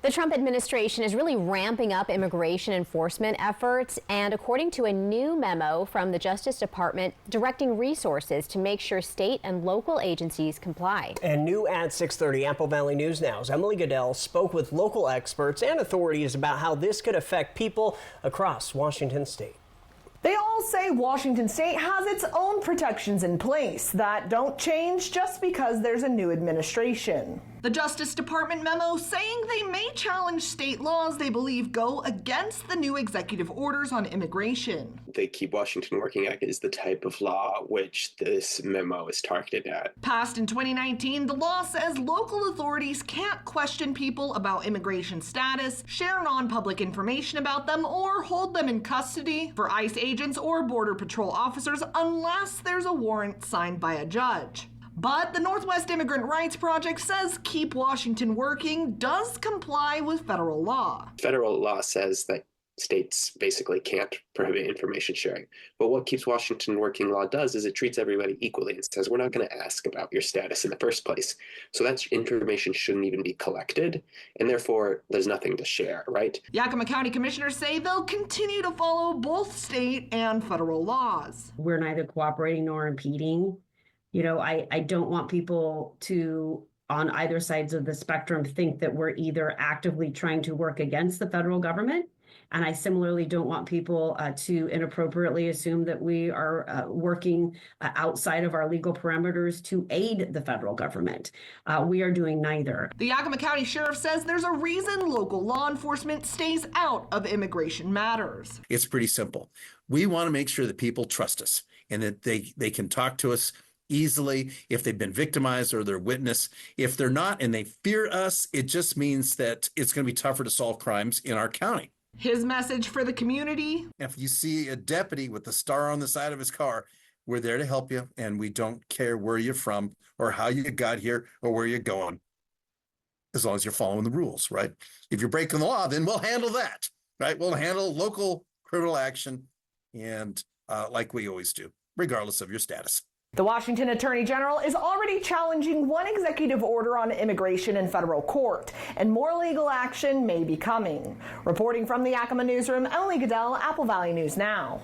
The Trump administration is really ramping up immigration enforcement efforts, and according to a new memo from the Justice Department, directing resources to make sure state and local agencies comply. And new at 6:30 Apple Valley News Now's Emily Goodell spoke with local experts and authorities about how this could affect people across Washington state. They all say Washington state has its own protections in place that don't change just because there's a new administration. The Justice Department memo saying they may challenge state laws they believe go against the new executive orders on immigration. The Keep Washington Working Act is the type of law which this memo is targeted at. Passed in 2019, the law says local authorities can't question people about immigration status, share non-public information about them, or hold them in custody for ICE agents or Border Patrol officers unless there's a warrant signed by a judge. But the Northwest Immigrant Rights Project says Keep Washington Working does comply with federal law. Federal law says that states basically can't prohibit information sharing. But what Keeps Washington Working law does is it treats everybody equally and says we're not going to ask about your status in the first place. So that information shouldn't even be collected, and therefore there's nothing to share, right? Yakima County commissioners say they'll continue to follow both state and federal laws. We're neither cooperating nor impeding. I don't want people to, on either sides of the spectrum, think that we're either actively trying to work against the federal government. And I similarly don't want people to inappropriately assume that we are working outside of our legal parameters to aid the federal government. We are doing neither. The Yakima County Sheriff says there's a reason local law enforcement stays out of immigration matters. It's pretty simple. We want to make sure that people trust us and that they can talk to us easily if they've been victimized or they're witness. If they're not and they fear us, it just means that it's going to be tougher to solve crimes in our county. His message for the community: if you see a deputy with a star on the side of his car, we're there to help you, and we don't care where you're from or how you got here or where you're going, as long as you're following the rules, right? If you're breaking the law, then we'll handle that, right? We'll handle local criminal action, and like we always do, regardless of your status. The Washington Attorney General is already challenging one executive order on immigration in federal court, and more legal action may be coming. Reporting from the Yakima newsroom, Emily Goodell, Apple Valley News Now.